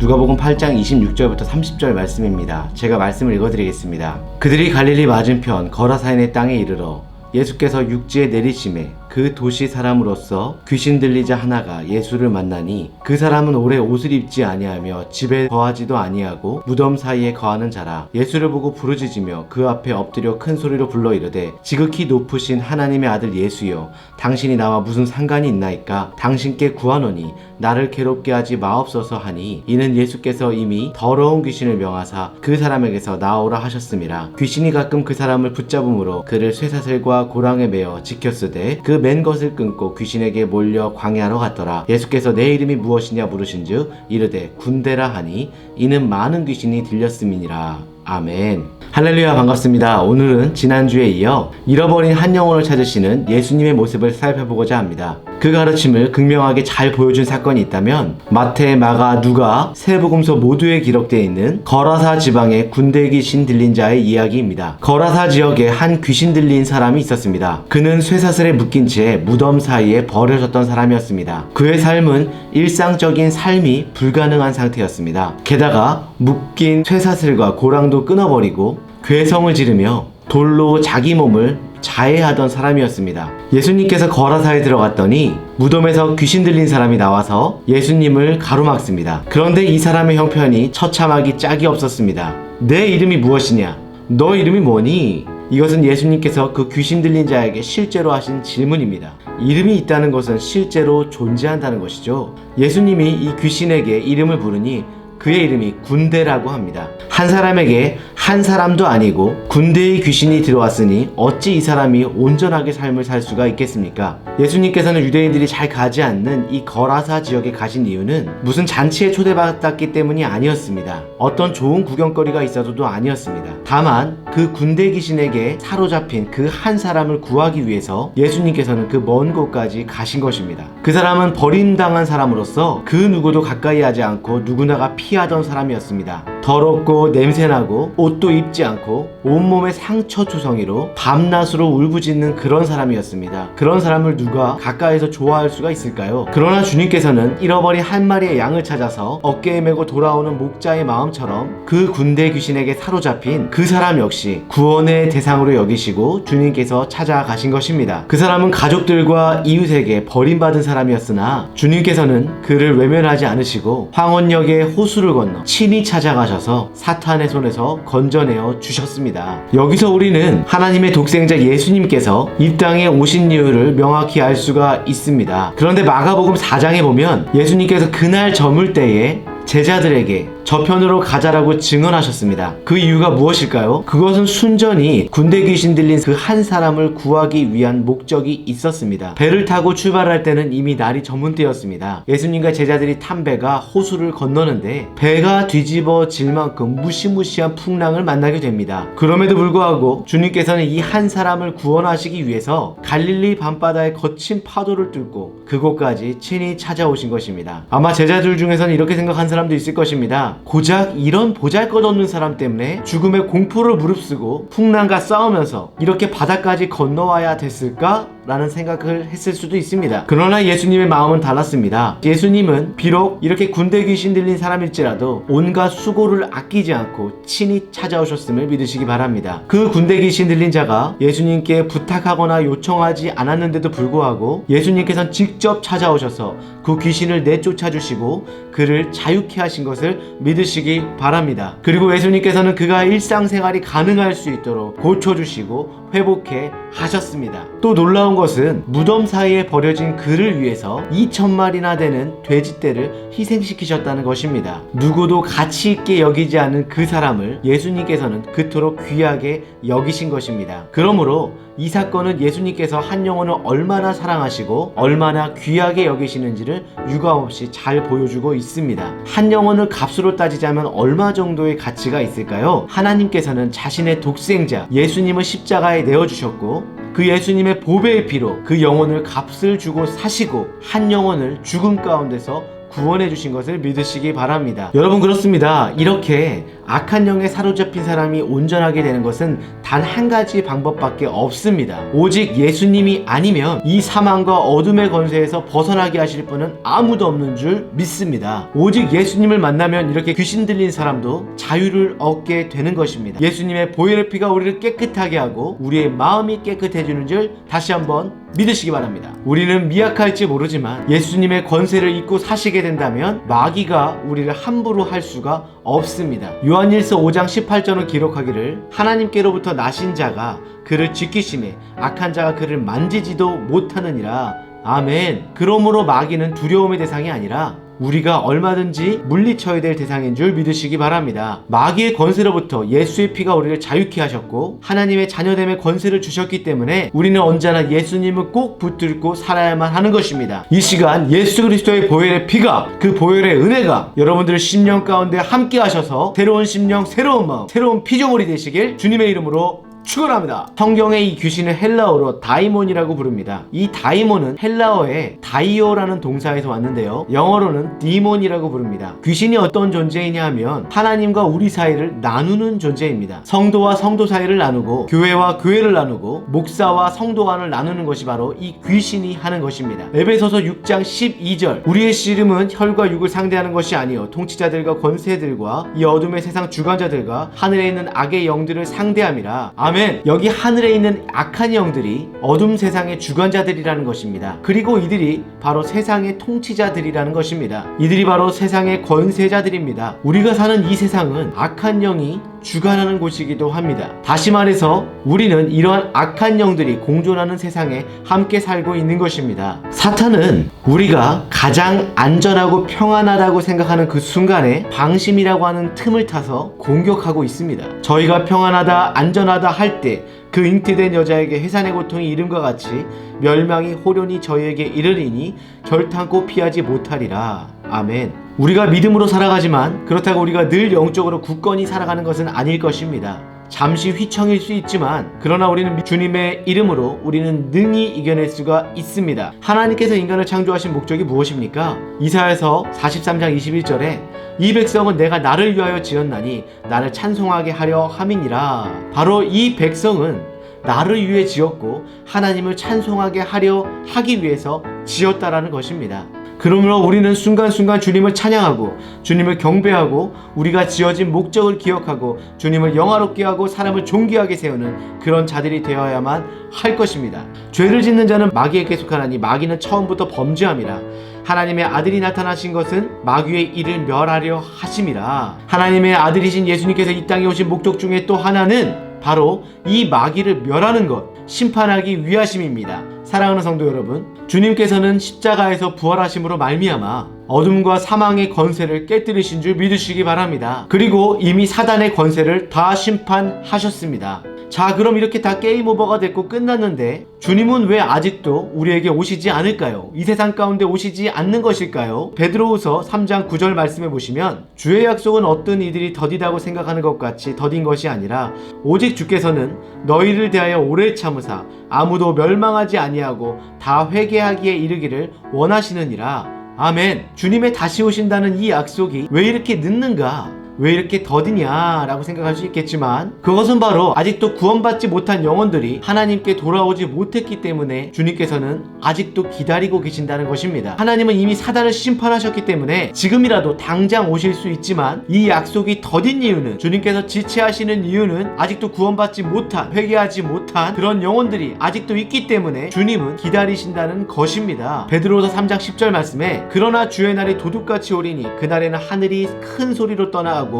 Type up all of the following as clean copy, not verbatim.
누가복음 8장 26절부터 30절 말씀입니다. 제가 말씀을 읽어드리겠습니다. 그들이 갈릴리 맞은편 거라사인의 땅에 이르러 예수께서 육지에 내리심에 그 도시 사람으로서 귀신 들리자 하나가 예수를 만나니 그 사람은 오래 옷을 입지 아니하며 집에 거하지도 아니하고 무덤 사이에 거하는 자라. 예수를 보고 부르짖으며 그 앞에 엎드려 큰 소리로 불러 이르되 지극히 높으신 하나님의 아들 예수여, 당신이 나와 무슨 상관이 있나이까? 당신께 구하노니 나를 괴롭게 하지 마옵소서 하니, 이는 예수께서 이미 더러운 귀신을 명하사 그 사람에게서 나오라 하셨음이라. 귀신이 가끔 그 사람을 붙잡음으로 그를 쇠사슬과 고랑에 매어 지켰으되 그 맨 것을 끊고 귀신에게 몰려 광야로 갔더라. 예수께서 내 이름이 무엇이냐 물으신즉 이르되 군대라 하니, 이는 많은 귀신이 들렸음이니라. 아멘. 할렐루야, 반갑습니다. 오늘은 지난주에 이어 잃어버린 한 영혼을 찾으시는 예수님의 모습을 살펴보고자 합니다. 그 가르침을 극명하게 잘 보여준 사건이 있다면 마태, 마가, 누가 세 복음서 모두에 기록되어 있는 거라사 지방의 군대 귀신 들린 자의 이야기입니다. 거라사 지역에 한 귀신 들린 사람이 있었습니다. 그는 쇠사슬에 묶인 채 무덤 사이에 버려졌던 사람이었습니다. 그의 삶은 일상적인 삶이 불가능한 상태였습니다. 게다가 묶인 쇠사슬과 고랑도 끊어버리고 괴성을 지르며 돌로 자기 몸을 자해하던 사람이었습니다. 예수님께서 거라사에 들어갔더니 무덤에서 귀신 들린 사람이 나와서 예수님을 가로막습니다. 그런데 이 사람의 형편이 처참하기 짝이 없었습니다. 내 이름이 무엇이냐? 너 이름이 뭐니? 이것은 예수님께서 그 귀신 들린 자에게 실제로 하신 질문입니다. 이름이 있다는 것은 실제로 존재한다는 것이죠. 예수님이 이 귀신에게 이름을 부르니 그의 이름이 군대라고 합니다. 한 사람에게 한 사람도 아니고 군대의 귀신이 들어왔으니 어찌 이 사람이 온전하게 삶을 살 수가 있겠습니까? 예수님께서는 유대인들이 잘 가지 않는 이 거라사 지역에 가신 이유는 무슨 잔치에 초대받았기 때문이 아니었습니다. 어떤 좋은 구경거리가 있어서도 아니었습니다. 다만 그 군대 귀신에게 사로잡힌 그 한 사람을 구하기 위해서 예수님께서는 그 먼 곳까지 가신 것입니다. 그 사람은 버림당한 사람으로서 그 누구도 가까이 하지 않고 누구나가 피하던 사람이었습니다. 더럽고 냄새나고 옷도 입지 않고 온몸에 상처투성이로 밤낮으로 울부짖는 그런 사람이었습니다. 그런 사람을 누가 가까이서 좋아할 수가 있을까요? 그러나 주님께서는 잃어버린 한 마리의 양을 찾아서 어깨에 메고 돌아오는 목자의 마음처럼 그 군대 귀신에게 사로잡힌 그 사람 역시 구원의 대상으로 여기시고 주님께서 찾아가신 것입니다. 그 사람은 가족들과 이웃에게 버림받은 사람이었으나 주님께서는 그를 외면하지 않으시고 황혼역의 호수를 건너 친히 찾아가셔서 사탄의 손에서 건져내어 주셨습니다. 여기서 우리는 하나님의 독생자 예수님께서 이 땅에 오신 이유를 명확히 알 수가 있습니다. 그런데 마가복음 4장에 보면 예수님께서 그날 저물 때에 제자들에게 저편으로 가자라고 증언하셨습니다. 그 이유가 무엇일까요? 그것은 순전히 군대 귀신 들린 그 한 사람을 구하기 위한 목적이 있었습니다. 배를 타고 출발할 때는 이미 날이 저문 때였습니다. 예수님과 제자들이 탄 배가 호수를 건너는데 배가 뒤집어질 만큼 무시무시한 풍랑을 만나게 됩니다. 그럼에도 불구하고 주님께서는 이 한 사람을 구원하시기 위해서 갈릴리 밤바다의 거친 파도를 뚫고 그곳까지 친히 찾아오신 것입니다. 아마 제자들 중에서는 이렇게 생각한 사람도 있을 것입니다. 고작 이런 보잘것없는 사람 때문에 죽음의 공포를 무릅쓰고 풍랑과 싸우면서 이렇게 바다까지 건너와야 됐을까? 라는 생각을 했을 수도 있습니다. 그러나 예수님의 마음은 달랐습니다. 예수님은 비록 이렇게 군대 귀신 들린 사람일지라도 온갖 수고를 아끼지 않고 친히 찾아오셨음을 믿으시기 바랍니다. 그 군대 귀신 들린 자가 예수님께 부탁하거나 요청하지 않았는데도 불구하고 예수님께서는 직접 찾아오셔서 그 귀신을 내쫓아 주시고 그를 자유케 하신 것을 믿으시기 바랍니다. 그리고 예수님께서는 그가 일상생활이 가능할 수 있도록 고쳐주시고 회복해 하셨습니다. 또 놀라운 것은 무덤 사이에 버려진 그를 위해서 2,000마리나 되는 돼지떼를 희생시키셨다는 것입니다. 누구도 가치 있게 여기지 않은 그 사람을 예수님께서는 그토록 귀하게 여기신 것입니다. 그러므로 이 사건은 예수님께서 한 영혼을 얼마나 사랑하시고 얼마나 귀하게 여기시는지를 유감없이 잘 보여주고 있습니다. 한 영혼을 값으로 따지자면 얼마 정도의 가치가 있을까요? 하나님께서는 자신의 독생자 예수님을 십자가에 내어주셨고 그 예수님의 보배의 피로 그 영혼을 값을 주고 사시고 한 영혼을 죽음 가운데서 구원해 주신 것을 믿으시기 바랍니다. 여러분, 그렇습니다. 이렇게 악한 영에 사로잡힌 사람이 온전하게 되는 것은 단 한 가지 방법밖에 없습니다. 오직 예수님이 아니면 이 사망과 어둠의 권세에서 벗어나게 하실 분은 아무도 없는 줄 믿습니다. 오직 예수님을 만나면 이렇게 귀신 들린 사람도 자유를 얻게 되는 것입니다. 예수님의 보혈의 피가 우리를 깨끗하게 하고 우리의 마음이 깨끗해지는 줄 다시 한번 믿으시기 바랍니다. 우리는 미약할지 모르지만 예수님의 권세를 잊고 사시게 된다면 마귀가 우리를 함부로 할 수가 없습니다. 요한일서 5장 18절은 기록하기를 하나님께로부터 나신 자가 그를 지키심에 악한 자가 그를 만지지도 못하느니라. 아멘. 그러므로 마귀는 두려움의 대상이 아니라 우리가 얼마든지 물리쳐야 될 대상인 줄 믿으시기 바랍니다. 마귀의 권세로부터 예수의 피가 우리를 자유케 하셨고 하나님의 자녀됨의 권세를 주셨기 때문에 우리는 언제나 예수님을 꼭 붙들고 살아야만 하는 것입니다. 이 시간 예수 그리스도의 보혈의 피가, 그 보혈의 은혜가 여러분들 심령 가운데 함께 하셔서 새로운 심령, 새로운 마음, 새로운 피조물이 되시길 주님의 이름으로 축원합니다. 성경의 이 귀신은 헬라어로 다이몬이라고 부릅니다. 이 다이몬은 헬라어의 다이오라는 동사에서 왔는데요, 영어로는 디몬이라고 부릅니다. 귀신이 어떤 존재이냐 하면 하나님과 우리 사이를 나누는 존재입니다. 성도와 성도 사이를 나누고 교회와 교회를 나누고 목사와 성도 간을 나누는 것이 바로 이 귀신이 하는 것입니다. 에베소서 6장 12절 우리의 씨름은 혈과 육을 상대하는 것이 아니요 통치자들과 권세들과 이 어둠의 세상 주관자들과 하늘에 있는 악의 영들을 상대함이라. 아멘. 여기 하늘에 있는 악한 영들이 어둠 세상의 주관자들이라는 것입니다. 그리고 이들이 바로 세상의 통치자들이라는 것입니다. 이들이 바로 세상의 권세자들입니다. 우리가 사는 이 세상은 악한 영이 주관하는 곳이기도 합니다. 다시 말해서 우리는 이러한 악한 영들이 공존하는 세상에 함께 살고 있는 것입니다. 사탄은 우리가 가장 안전하고 평안하다고 생각하는 그 순간에 방심이라고 하는 틈을 타서 공격하고 있습니다. 저희가 평안하다, 안전하다 할 때 그 잉태된 여자에게 해산의 고통이 이름과 같이 멸망이 호련히 저희에게 이르리니 결탄코 피하지 못하리라. 아멘. 우리가 믿음으로 살아가지만 그렇다고 우리가 늘 영적으로 굳건히 살아가는 것은 아닐 것입니다. 잠시 휘청일 수 있지만 그러나 우리는 주님의 이름으로 우리는 능히 이겨낼 수가 있습니다. 하나님께서 인간을 창조하신 목적이 무엇입니까? 이사야서 43장 21절에 이 백성은 내가 나를 위하여 지었나니 나를 찬송하게 하려 함이니라. 바로 이 백성은 나를 위해 지었고 하나님을 찬송하게 하려 하기 위해서 지었다라는 것입니다. 그러므로 우리는 순간순간 주님을 찬양하고 주님을 경배하고 우리가 지어진 목적을 기억하고 주님을 영화롭게 하고 사람을 존귀하게 세우는 그런 자들이 되어야만 할 것입니다. 죄를 짓는 자는 마귀에게 속하나니 마귀는 처음부터 범죄함이라. 하나님의 아들이 나타나신 것은 마귀의 일을 멸하려 하심이라. 하나님의 아들이신 예수님께서 이 땅에 오신 목적 중에 또 하나는 바로 이 마귀를 멸하는 것, 심판하기 위하심입니다. 사랑하는 성도 여러분, 주님께서는 십자가에서 부활하심으로 말미암아 어둠과 사망의 권세를 깨뜨리신 줄 믿으시기 바랍니다. 그리고 이미 사단의 권세를 다 심판하셨습니다. 자, 그럼 이렇게 다 게임 오버가 됐고 끝났는데 주님은 왜 아직도 우리에게 오시지 않을까요? 이 세상 가운데 오시지 않는 것일까요? 베드로후서 3장 9절 말씀해 보시면 주의 약속은 어떤 이들이 더디다고 생각하는 것 같이 더딘 것이 아니라 오직 주께서는 너희를 대하여 오래 참으사 아무도 멸망하지 아니하고 다 회개하기에 이르기를 원하시느니라. 아멘. 주님의 다시 오신다는 이 약속이 왜 이렇게 늦는가? 왜 이렇게 더디냐 라고 생각할 수 있겠지만 그것은 바로 아직도 구원받지 못한 영혼들이 하나님께 돌아오지 못했기 때문에 주님께서는 아직도 기다리고 계신다는 것입니다. 하나님은 이미 사단을 심판하셨기 때문에 지금이라도 당장 오실 수 있지만 이 약속이 더딘 이유는, 주님께서 지체하시는 이유는 아직도 구원받지 못한, 회개하지 못한 그런 영혼들이 아직도 있기 때문에 주님은 기다리신다는 것입니다. 베드로서 3장 10절 말씀에 그러나 주의 날이 도둑같이 오리니 그날에는 하늘이 큰 소리로 떠나가고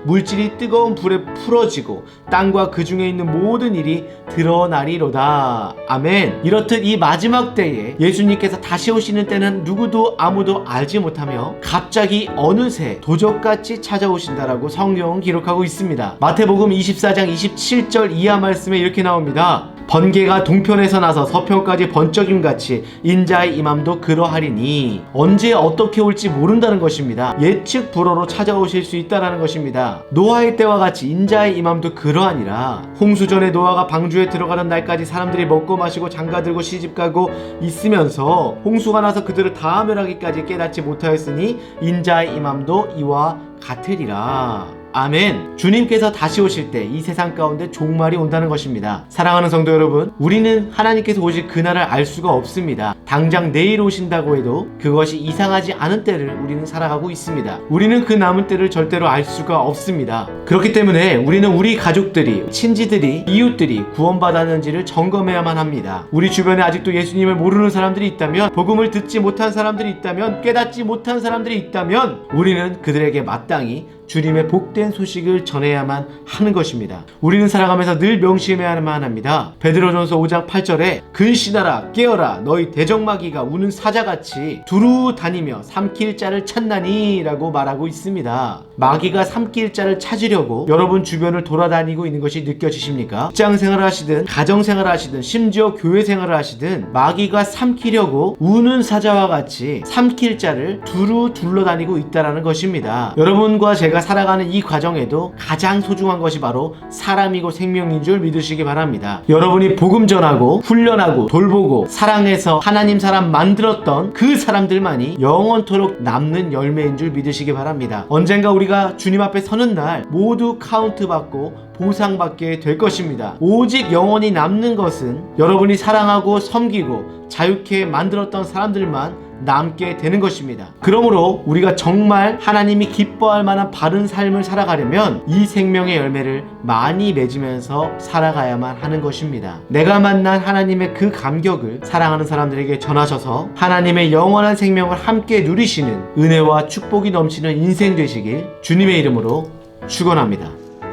물질이 뜨거운 불에 풀어지고 땅과 그 중에 있는 모든 일이 드러나리로다. 아멘. 이렇듯 이 마지막 때에 예수님께서 다시 오시는 때는 누구도 아무도 알지 못하며 갑자기 어느새 도적같이 찾아오신다라고 성경은 기록하고 있습니다. 마태복음 24장 27절 이하 말씀에 이렇게 나옵니다. 번개가 동편에서 나서 서편까지 번쩍임같이 인자의 임함도 그러하리니 언제 어떻게 올지 모른다는 것입니다. 예측 불허로 찾아오실 수 있다는 것입니다. 노아의 때와 같이 인자의 임함도 그러하니라. 홍수전에 노아가 방주에 들어가는 날까지 사람들이 먹고 마시고 장가들고 시집가고 있으면서 홍수가 나서 그들을 다 멸하기까지 깨닫지 못하였으니 인자의 임함도 이와 같으리라. 아멘. 주님께서 다시 오실 때 이 세상 가운데 종말이 온다는 것입니다. 사랑하는 성도 여러분, 우리는 하나님께서 오실 그날을 알 수가 없습니다. 당장 내일 오신다고 해도 그것이 이상하지 않은 때를 우리는 살아가고 있습니다. 우리는 그 남은 때를 절대로 알 수가 없습니다. 그렇기 때문에 우리는 우리 가족들이, 친지들이, 이웃들이 구원받았는지를 점검해야만 합니다. 우리 주변에 아직도 예수님을 모르는 사람들이 있다면, 복음을 듣지 못한 사람들이 있다면, 깨닫지 못한 사람들이 있다면 우리는 그들에게 마땅히 주님의 복된 소식을 전해야만 하는 것입니다. 우리는 살아가면서 늘 명심해야만 합니다. 베드로전서 5장 8절에 근신하라 깨어라 너희 대적마귀가 우는 사자같이 두루 다니며 삼킬 자를 찾나니 라고 말하고 있습니다. 마귀가 삼킬 자를 찾으려고 여러분 주변을 돌아다니고 있는 것이 느껴지십니까? 직장생활을 하시든 가정생활을 하시든 심지어 교회생활을 하시든 마귀가 삼키려고 우는 사자와 같이 삼킬 자를 두루 둘러다니고 있다는 것입니다. 여러분과 제가 살아가는 이 과정에도 가장 소중한 것이 바로 사람이고 생명인 줄 믿으시기 바랍니다. 여러분이 복음 전하고 훈련하고 돌보고 사랑해서 하나님 사람 만들었던 그 사람들만이 영원토록 남는 열매인 줄 믿으시기 바랍니다. 언젠가 우리가 주님 앞에 서는 날 모두 카운트 받고 보상받게 될 것입니다. 오직 영원히 남는 것은 여러분이 사랑하고 섬기고 자유케 만들었던 사람들만 남게 되는 것입니다. 그러므로 우리가 정말 하나님이 기뻐할 만한 바른 삶을 살아가려면 이 생명의 열매를 많이 맺으면서 살아가야만 하는 것입니다. 내가 만난 하나님의 그 감격을 사랑하는 사람들에게 전하셔서 하나님의 영원한 생명을 함께 누리시는 은혜와 축복이 넘치는 인생 되시길 주님의 이름으로 축원합니다.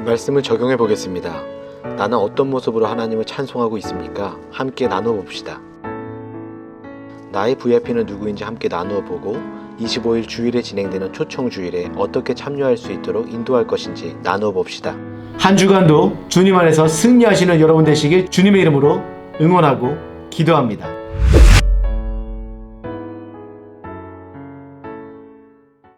말씀을 적용해 보겠습니다. 나는 어떤 모습으로 하나님을 찬송하고 있습니까? 함께 나눠 봅시다. 나의 VIP는 누구인지 함께 나누어 보고 25일 주일에 진행되는 초청 주일에 어떻게 참여할 수 있도록 인도할 것인지 나누어 봅시다. 한 주간도 주님 안에서 승리하시는 여러분 되시길 주님의 이름으로 응원하고 기도합니다.